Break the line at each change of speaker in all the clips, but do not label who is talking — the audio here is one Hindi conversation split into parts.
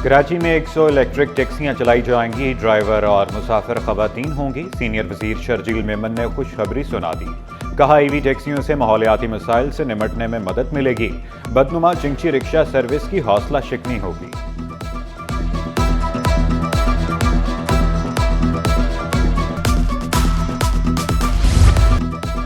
कराची में 100 इलेक्ट्रिक टैक्सियां चलाई जाएंगी। ड्राइवर और मुसाफिर खवातीन होंगी। सीनियर वजीर शर्जील मेमन ने खुशखबरी सुना दी। कहा, ईवी टैक्सियों से माहौलियाती मसाइल से निमटने में मदद मिलेगी। बदनुमा चिंची रिक्शा सर्विस की हौसला शिकनी होगी।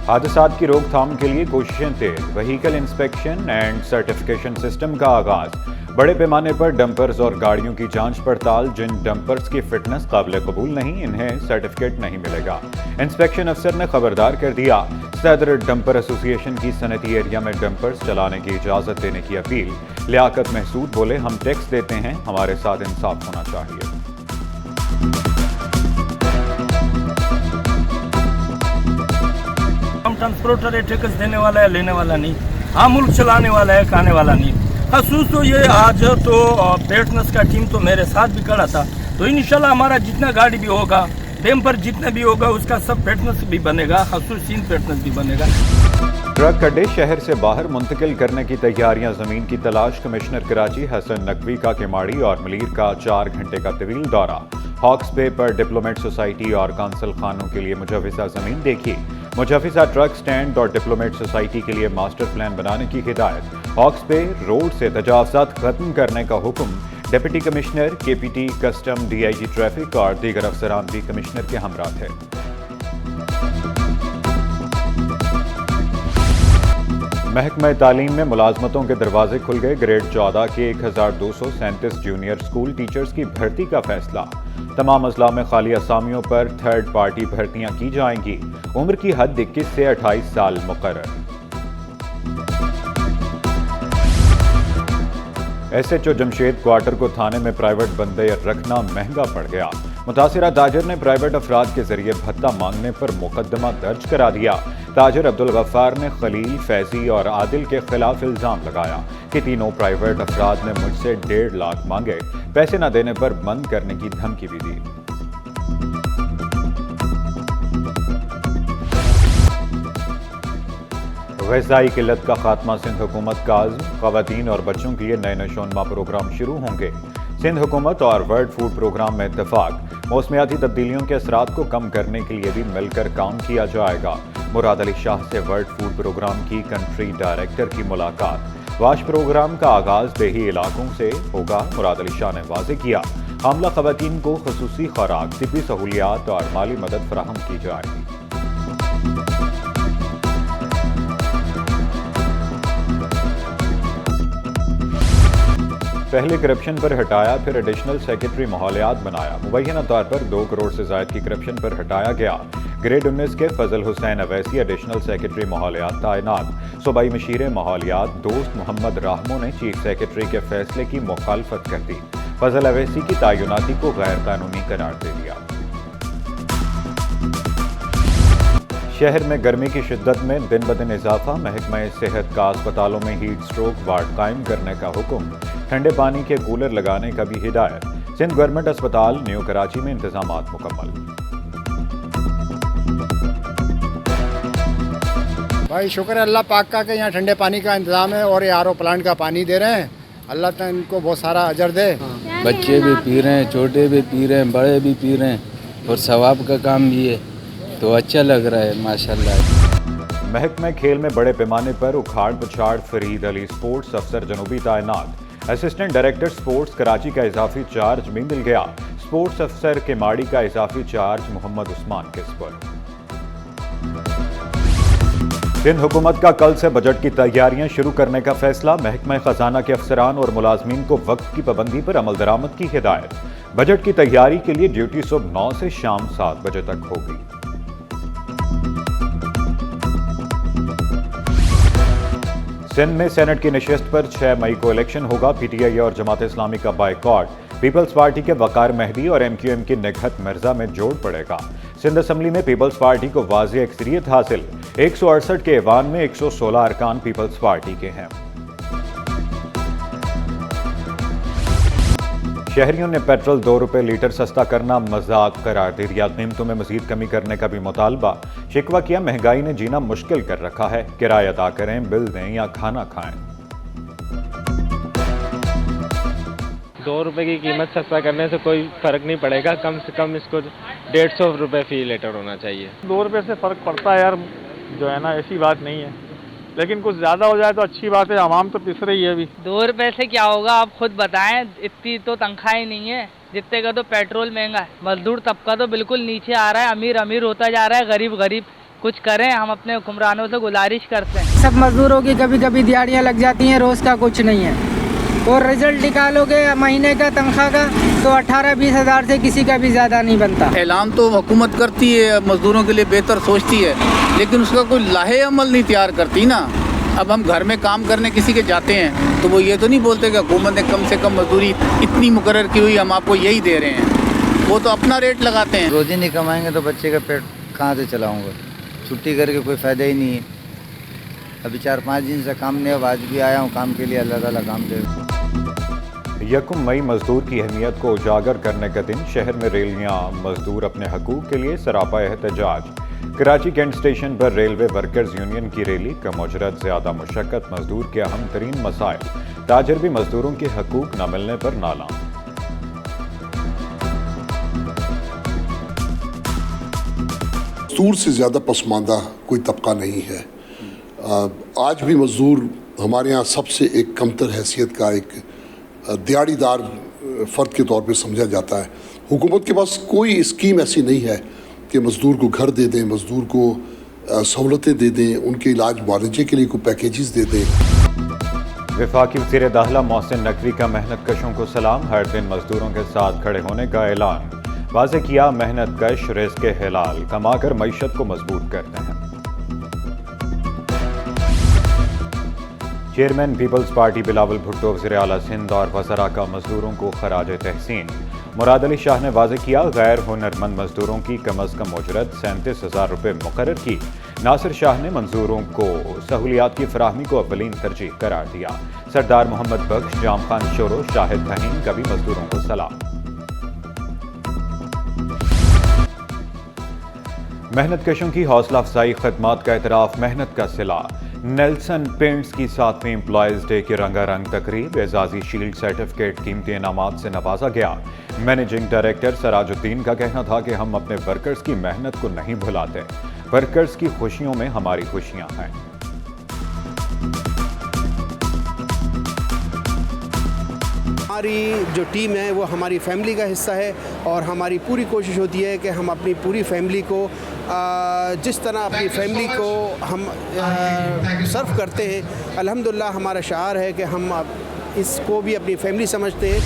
हादसात की रोकथाम के लिए कोशिशें तेज। Vehicle inspection and certification system का आगाज। बड़े पैमाने पर डंपर्स और गाड़ियों की जांच पड़ताल। जिन डंपर्स की फिटनेस काबिल कबूल नहीं, इन्हें सर्टिफिकेट नहीं मिलेगा। इंस्पेक्शन अफसर ने खबरदार कर दिया। सदर डंपर एसोसिएशन की सनती एरिया में डंपर्स चलाने की इजाजत देने की अपील। लियाकत महसूद बोले, हम टैक्स देते हैं, हमारे साथ इंसाफ होना चाहिए।
ट्रांसपोर्टर है, टैक्स देने वाला है, लेने वाला नहीं। हाँ, मुल्क चलाने वाला है, खाने वाला नहीं। खसूस तो ये आज तो पेटनस का टीम तो मेरे साथ भी खड़ा था, तो इंशाल्लाह हमारा जितना गाड़ी भी होगा, डैम्पर जितना भी होगा, उसका सब पेटनस भी बनेगा, खसूसीन पेटनस भी बनेगा।
ट्रक अड्डे शहर से बाहर मुंतकिल करने की तैयारियां। जमीन की तलाश। कमिश्नर कराची हसन नकवी का किमाड़ी और मलीर का 4 घंटे का तवील दौरा। हॉक्स पे पर डिप्लोमेट सोसाइटी और काउंसिल खानों के लिए मुजव्वज़ा जमीन देखी। मुजव्वज़ा ट्रक स्टैंड और डिप्लोमेट सोसाइटी के लिए मास्टर प्लान बनाने की हिदायत। हॉक्स पे रोड से तजावुज़ात खत्म करने का हुक्म। Deputy commissioner, KPT, custom, DIG traffic और दीगर अफसरान भी कमिश्नर के हमरा थे। महकमा तालीम में मुलाजमतों के दरवाजे खुल गए। ग्रेड 14 के 1237 जूनियर स्कूल टीचर्स की भर्ती का फैसला। तमाम अजला में खाली असामियों पर थर्ड पार्टी भर्तियां की जाएंगी। उम्र की हद 21 से 28 साल मुकर्रर। एसएचओ जमशेद क्वार्टर को थाने में प्राइवेट बंदे रखना महंगा पड़ गया। मुतासिरा ताजर ने प्राइवेट अफराद के जरिए भत्ता मांगने पर मुकदमा दर्ज करा दिया। ताजर अब्दुल गफ्फार ने खलील, फैजी और आदिल के खिलाफ इल्जाम लगाया कि तीनों प्राइवेट अफराद ने मुझसे 1.5 लाख मांगे। पैसे न देने पर बंद करने की धमकी भी दी। ग़िज़ाई किल्लत का खात्मा। सिंध हुकूमत का आज़्म। ख़वातीन और बच्चों के लिए नए नशोनमा प्रोग्राम शुरू होंगे। सिंध हुकूमत और वर्ल्ड फूड प्रोग्राम में इत्तफाक। मौसमियाती तब्दीलियों के असरात को कम करने के लिए भी मिलकर काम किया जाएगा। मुराद अली शाह से वर्ल्ड फूड प्रोग्राम की कंट्री डायरेक्टर की मुलाकात। वाश प्रोग्राम का आगाज देही इलाकों से होगा। मुराद अली शाह ने वाज़ेह किया, हामला ख़वातीन को ख़ुसूसी खुराक, तिब्बी सहूलियात और माली मदद फराहम की जाएगी। पहले करप्शन पर हटाया, फिर एडिशनल सेक्रेटरी माहौलियात बनाया। मुबैना तौर पर 2 करोड़ से ज़ायद की करप्शन पर हटाया गया। ग्रेड 19 के फजल हुसैन अवैसी एडिशनल सेक्रेटरी माहौलियात तैनात। सूबाई मशीर माहौलियात दोस्त मोहम्मद राहमो ने चीफ सेक्रेटरी के फैसले की मुखालफत कर दी। फजल अवैसी की तैनाती को गैर कानूनी करार दे दिया। शहर में गर्मी की शिद्दत में दिन ब दिन इजाफा। महकमा सेहत का अस्पतालों में हीट स्ट्रोक वार्ड कायम करने का हुक्म। ठंडे पानी के कूलर लगाने का भी हिदायत। सिंध गवर्नमेंट अस्पताल न्यू कराची में इंतजामात मुकम्मल।
भाई शुक्र है अल्लाह पाक का कि यहाँ ठंडे पानी का इंतजाम है और ये आरओ प्लांट का पानी दे रहे हैं। अल्लाह ताला इनको बहुत सारा अजर दे।
बच्चे भी पी रहे हैं, छोटे भी पी रहे हैं, बड़े भी पी रहे हैं और सवाब का काम भी है, तो अच्छा लग रहा है माशाल्लाह।
महकमा खेल में बड़े पैमाने पर उखाड़ पछाड़। फरीद अली स्पोर्ट्स अफसर जनूबी तैनात। असिस्टेंट डायरेक्टर स्पोर्ट्स कराची का इजाफी चार्ज भी मिल गया। स्पोर्ट्स अफसर केमाड़ी का इजाफी चार्ज मोहम्मद उस्मान के सपुर्द। सिंध हुकूमत का कल से बजट की तैयारियां शुरू करने का फैसला। महकमा खजाना के अफसरान और मुलाजमीन को वक्त की पाबंदी पर अमल दरामद की हिदायत। बजट की तैयारी के लिए ड्यूटी सुबह 9 से शाम 7 बजे तक होगी। सिंध में सेनेट की नशिस्त पर 6 मई को इलेक्शन होगा। पीटीआई और जमात इस्लामी का बायकॉट। पीपल्स पार्टी के वकार मेहदी और एमक्यूएम की निगहत मिर्जा में जोड़ पड़ेगा। सिंध असम्बली में पीपल्स पार्टी को वाज़ेह अक्सरियत हासिल। 168 के ऐवान में 116 अरकान पीपल्स पार्टी के हैं। शहरियों ने पेट्रोल 2 रुपए लीटर सस्ता करना मजाक करार दे दिया। कीमतों में मजीद कमी करने का भी मुतालबा। शिकवा किया, महंगाई ने जीना मुश्किल कर रखा है। किराया अदा करें, बिल दें या खाना खाएं।
2 रुपए की कीमत सस्ता करने से कोई फ़र्क नहीं पड़ेगा, कम से कम इसको 150 रुपये फ़ी लीटर होना चाहिए।
2 रुपये से फ़र्क पड़ता है यार, जो है ना, ऐसी बात नहीं है, लेकिन कुछ ज़्यादा हो जाए तो अच्छी बात है। आवाम तो पिस रही है अभी।
2 रुपये से क्या होगा, आप खुद बताएं, इतनी तो तनख्वाह ही नहीं है जितने का तो पेट्रोल महंगा है। मजदूर तबका तो बिल्कुल नीचे आ रहा है, अमीर अमीर होता जा रहा है, गरीब गरीब। कुछ करें, हम अपने हुक्मरानों से गुजारिश करते हैं।
सब मजदूरों की कभी कभी दिहाड़ियाँ लग जाती हैं, रोज़ का कुछ नहीं है। और रिजल्ट निकालोगे महीने का तनख्वाह का तो 18-20 हज़ार से किसी का भी ज़्यादा नहीं बनता।
ऐलान तो हुकूमत करती है, मजदूरों के लिए बेहतर सोचती है, लेकिन उसका कोई लाहे अमल नहीं तैयार करती ना। अब हम घर में काम करने किसी के जाते हैं तो वो ये तो नहीं बोलते कि हुकूमत ने कम से कम मजदूरी इतनी मुकर्रर की हुई, हम आपको यही दे रहे हैं। वो तो अपना रेट लगाते हैं।
रोज़ी नहीं कमाएंगे तो बच्चे का पेट कहाँ से चलाऊँगा? छुट्टी करके कोई फ़ायदा ही नहीं है। अभी 4-5 दिन से काम नहीं, अब आज भी आया हूँ काम के लिए। अल्लाह ताला काम दे।
1 मई मजदूर की अहमियत को उजागर करने का दिन। शहर में रेलियां, मजदूर अपने हकूक के लिए सरापा एहतजाज। कराची कैंट स्टेशन पर रेलवे वर्कर्स यूनियन की रैली। कम उजरत, ज़्यादा मुशक्कत मजदूर के अहम तरीन मसाइल। ताजर भी मजदूरों के हकूक न मिलने पर नाला।
मजदूर से ज़्यादा पसमानदा कोई तबका नहीं है। आज भी मजदूर हमारे यहाँ सबसे एक कमतर हैसियत का एक दिहाड़ीदार फ़र्द के तौर पे समझा जाता है। हुकूमत के पास कोई स्कीम ऐसी नहीं है कि मज़दूर को घर दे दें, मज़दूर को सहूलतें दे दें, उनके इलाज मुआवजे के लिए कोई पैकेजेस दे दें।
वफाकी वज़ीर दाखिला मोहसिन नकवी का मेहनत कशों को सलाम। हर दिन मजदूरों के साथ खड़े होने का ऐलान। वाज़े किया, मेहनत कश रिज़्क़ हलाल कमाकर मईशत को मजबूत करते हैं। Chairman people's party Bilawal Bhutto वज़ीर आला सिंध और वज़रा का मजदूरों को खराज तहसीन। मुराद अली शाह ने वाज़े किया, गैर हुनरमंद मजदूरों की कम अज़ कम उजरत 37,000 रुपये मुकर्रर की। नासिर शाह ने मंजूरों को सहूलियात की फराहमी को अव्वलीन तरजीह करार दिया। सरदार मोहम्मद बख्श, जाम खान शोरो, शाहिद फहीम का भी मजदूरों को सलाम। मेहनत कशों की हौसला अफजाई, खदमात का एतराफ़ मेहनत का सिला। नेल्सन पेंट्स की 7वीं एम्प्लॉयज़ डे की रंगारंग तकरीब। एजाज़ी शील्ड सर्टिफिकेट कीमती इनामात से नवाजा गया। मैनेजिंग डायरेक्टर सराजुद्दीन का कहना था कि हम अपने वर्कर्स की मेहनत को नहीं भुलाते, वर्कर्स की खुशियों में हमारी खुशियां हैं।
हमारी जो टीम है वो हमारी फैमिली का हिस्सा है और हमारी पूरी कोशिश होती है कि हम अपनी पूरी फैमिली को जिस तरह अपनी फैमिली को हम सर्व करते हैं, अल्हम्दुलिल्लाह हमारा शार है कि हम इसको भी अपनी फैमिली समझते हैं।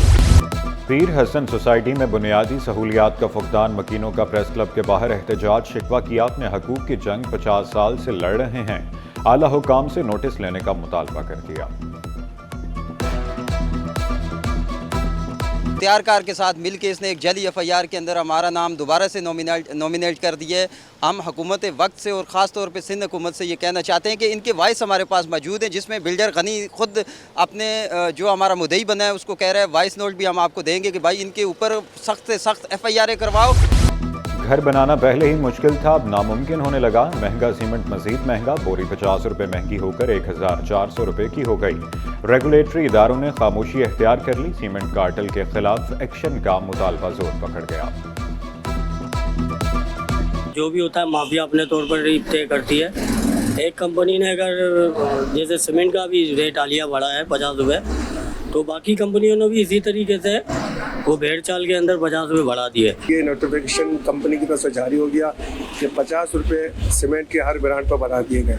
पीर हसन सोसाइटी में बुनियादी सहूलियात का फुकदान। मकीनों का प्रेस क्लब के बाहर एहतजाज। शिकवा किया, अपने हकूक की जंग 50 साल से लड़ रहे हैं। आला हुकाम से नोटिस लेने का मुतालबा कर दिया।
इख्तियारकार के साथ मिल के इसने एक जली FIR के अंदर हमारा नाम दोबारा से नॉमिनेट कर दिए। हम हुकूमत वक्त से और ख़ास तौर पे सिंध हुकूमत से ये कहना चाहते हैं कि इनके वॉइस हमारे पास मौजूद है, जिसमें बिल्डर गनी खुद अपने जो हमारा मुद्दई बना है उसको कह रहा है। वॉइस नोट भी हम आपको देंगे कि भाई इनके ऊपर सख्त से सख्त FIR करवाओ।
घर बनाना पहले ही मुश्किल था, अब नामुमकिन होने लगा। महंगा सीमेंट मजीद महंगा। बोरी 50 रुपये महंगी होकर 1400 रुपये की हो गई। रेगुलेटरी इदारों ने खामोशी अख्तियार कर ली। सीमेंट कार्टेल के खिलाफ एक्शन का मुतालबा जोर पकड़ गया।
जो भी होता है माफिया अपने तौर पर रेट तय करती है। एक कंपनी ने अगर जैसे सीमेंट का भी रेट आलिया बढ़ा है 50 रुपये, तो बाकी कंपनियों ने भी इसी तरीके से वो भेड़ चाल के अंदर 50 रुपये बढ़ा दिए।
ये नोटिफिकेशन कंपनी की तरफ से जारी हो गया कि 50 रुपये सीमेंट के हर ब्रांड पर बढ़ा दिए गए।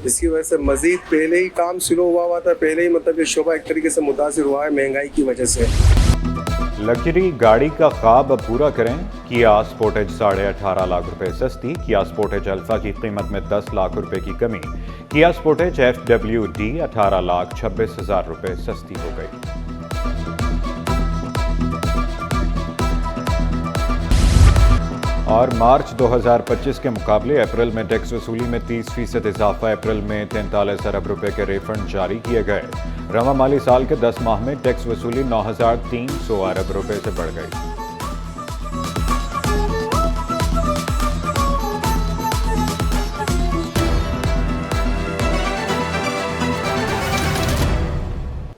इसकी वजह से मजीद पहले ही काम स्लो हुआ था, पहले ही मतलब ये शोबा एक तरीके से मुतासिर हुआ है महंगाई की वजह से।
लग्जरी गाड़ी का ख्वाब अब पूरा करें। किया स्पोर्टेज 18.5 लाख रुपए सस्ती। किया स्पोर्टेज अल्फा की कीमत में 10 लाख रुपए की कमी। किया स्पोर्टेज FWD 18,26,000 रुपए सस्ती हो गई। और मार्च 2025 के मुकाबले अप्रैल में टैक्स वसूली में 30% इजाफा। अप्रैल में 43 अरब रुपए के रिफंड जारी किए गए। रवा माली साल के 10 माह में टैक्स वसूली 9,300 अरब रुपए से बढ़ गई।